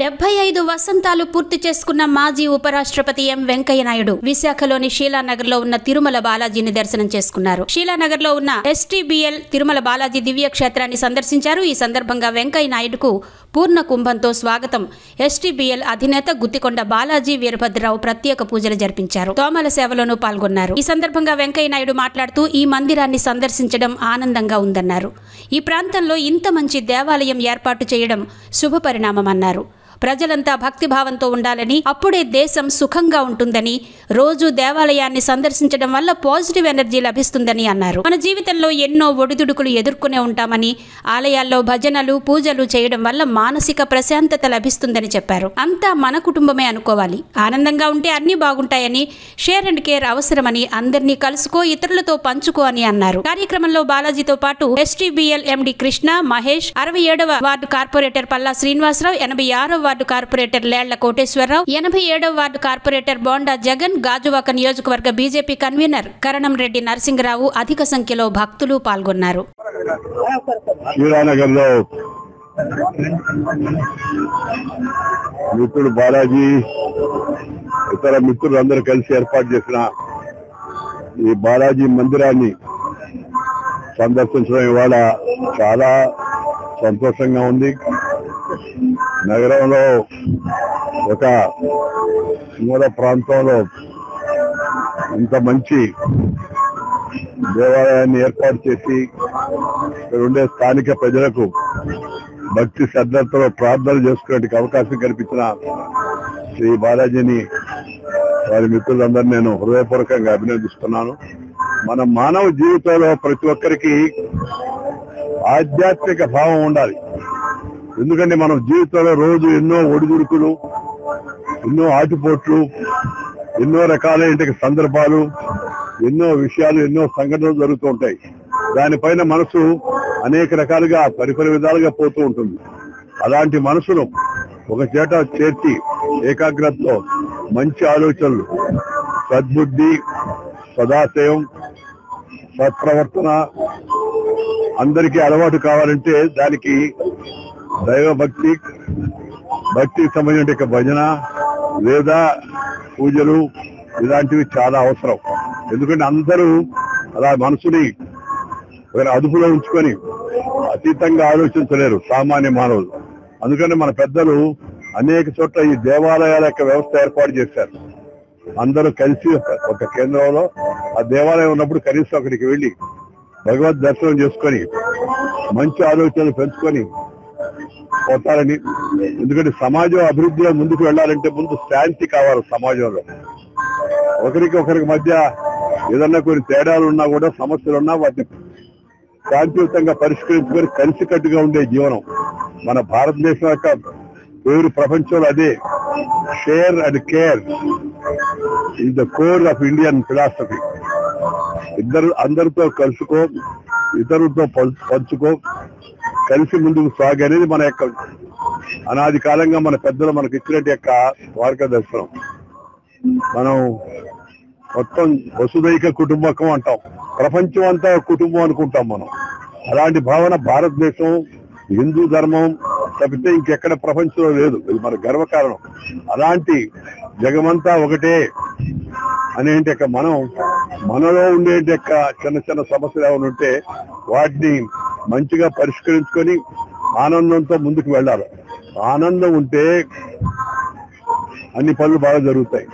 75 వసంతాలు పూర్తి చేసుకున్న మాజీ ఉపరాష్ట్రపతి ఎం వెంకయ్య నాయుడు విశాఖలోని షీలానగర్ లో ఉన్న తిరుమల బాలాజీని దర్శనం చేసుకున్నారు. షీలానగర్ లో ఉన్న ఎస్టీబీఎల్ తిరుమల బాలాజీ దివ్య క్షేత్రాన్ని సందర్శించారు. ఈ సందర్భంగా వెంకయ్య నాయుడుకు పూర్ణ కుంభంతో స్వాగతం ఎస్టీబీఎల్ అధినేత గుత్తికొండ బాలాజీ వీరభద్రరావు ప్రత్యేక పూజలు జరిపించారు. తోమాల సేవలోనూ పాల్గొన్నారు. ఈ సందర్భంగా వెంకయ్య నాయుడు మాట్లాడుతూ ఈ మందిరాన్ని సందర్శించడం ఆనందంగా ఉందన్నారు. ఈ ప్రాంతంలో ఇంత మంచి దేవాలయం ఏర్పాటు చేయడం శుభ పరిణామమన్నారు. ప్రజలంతా భక్తిభావంతో ఉండాలని, అప్పుడే దేశం సుఖంగా ఉంటుందని, రోజు దేవాలయాన్ని సందర్శించడం వల్ల పాజిటివ్ ఎనర్జీ లభిస్తుందని అన్నారు. మన జీవితంలో ఎన్నో ఒడిదుడుకులు ఎదుర్కొనే ఉంటామని, ఆలయాల్లో భజనలు పూజలు చేయడం వల్ల మానసిక ప్రశాంతత లభిస్తుందని చెప్పారు. అంతా మన కుటుంబమే అనుకోవాలి, ఆనందంగా ఉంటే అన్ని బాగుంటాయని, షేర్ అండ్ కేర్ అవసరమని, అందరినీ కలుసుకో, ఇతరులతో పంచుకో అని అన్నారు. కార్యక్రమంలో బాలాజీతో పాటు ఎస్టీబీఎల్ ఎండి కృష్ణ, మహేష్, 67వ వార్డు కార్పొరేటర్ పల్లా శ్రీనివాసరావు, 86వ వార్డు కార్పొరేటర్ లేళ్ల కోటేశ్వరరావు, 87వ వార్డు కార్పొరేటర్ బోండా జగన్, గాజువాక నియోజకవర్గ బీజేపీ కన్వీనర్ కరణం రెడ్డి నరసింగరావు అధిక సంఖ్యలో భక్తులు పాల్గొన్నారు. మిత్రుడు బాలాజీ, ఇతర మిత్రులందరూ కలిసి ఏర్పాటు చేసిన ఈ బాలాజీ మందిరాన్ని సందర్శించడం ఇవాళ చాలా సంతోషంగా ఉంది. నగరంలో ఒక మూల ప్రాంతంలో ఇంత మంచి దేవాలయాన్ని ఏర్పాటు చేసి ఇక్కడ ఉండే స్థానిక ప్రజలకు భక్తి శ్రద్ధలతో ప్రార్థనలు చేసుకునే అవకాశం కల్పించిన శ్రీ బాలాజీని, వారి మిత్రులందరినీ నేను హృదయపూర్వకంగా అభినందిస్తున్నాను. మన మానవ జీవితంలో ప్రతి ఒక్కరికి ఆధ్యాత్మిక భావం ఉండాలి. ఎందుకంటే మనం జీవితంలో రోజు ఎన్నో ఒడిదుడుకులు, ఎన్నో ఆటుపోట్లు, ఎన్నో రకాలైన సందర్భాలు, ఎన్నో విషయాలు, ఎన్నో సంఘటనలు జరుగుతూ ఉంటాయి. దానిపైన మనసు అనేక రకాలుగా పరిపరి విధాలుగా పోతూ ఉంటుంది. అలాంటి మనసును ఒక చేట చేర్చి ఏకాగ్రతతో మంచి ఆలోచనలు, సద్బుద్ధి, సదాశయం, సత్ప్రవర్తన అందరికీ అలవాటు కావాలంటే దానికి దైవభక్తి, భక్తికి సంబంధించిన భజన, వేద పూజలు ఇలాంటివి చాలా అవసరం. ఎందుకంటే అందరూ అలా మనసుని అదుపులో ఉంచుకొని అతీతంగా ఆలోచించలేరు సామాన్య మానవులు. అందుకని మన పెద్దలు అనేక చోట్ల ఈ దేవాలయాల యొక్క వ్యవస్థ ఏర్పాటు చేశారు. అందరూ కలిసి ఒక కేంద్రంలో ఆ దేవాలయం ఉన్నప్పుడు కనీసం అక్కడికి వెళ్ళి భగవద్ దర్శనం చేసుకొని మంచి ఆలోచనలు పెంచుకొని పోతారని. ఎందుకంటే సమాజం అభివృద్ధిలో ముందుకు వెళ్ళాలంటే ముందు శాంతి కావాలి. సమాజంలో ఒకరికి మధ్య ఏదన్నా కొన్ని తేడాలు ఉన్నా కూడా, సమస్యలు ఉన్నా వాటిని శాంతియుతంగా పరిష్కరించుకొని కలిసికట్టుగా ఉండే జీవనం మన భారతదేశం యొక్క పేరు ప్రపంచంలో అదే. Share and care is the core of Indian philosophy. అందరితో కలుసుకో, ఇతరులతో పంచుకో, కలిసి ముందుకు సాగు అనేది మన యొక్క అనాది కాలంగా మన పెద్దలు మనకు ఇచ్చినట్టు యొక్క మార్గదర్శనం. మనం మొత్తం వసుదైక కుటుంబకం అంటాం, ప్రపంచం అంతా కుటుంబం అనుకుంటాం మనం. అలాంటి భావన భారతదేశం, హిందూ ధర్మం తప్పితే ఇంకెక్కడ ప్రపంచంలో లేదు. ఇది మన గర్వకారణం. అలాంటి జగమంతా ఒకటే అనేటి యొక్క మనలో ఉండేటి యొక్క చిన్న చిన్న సమస్యలు ఏమైనా ఉంటే వాటిని మంచిగా పరిష్కరించుకొని ఆనందంతో ముందుకు వెళ్ళాలి. ఆనందం ఉంటే అన్ని పనులు బాగా జరుగుతాయి.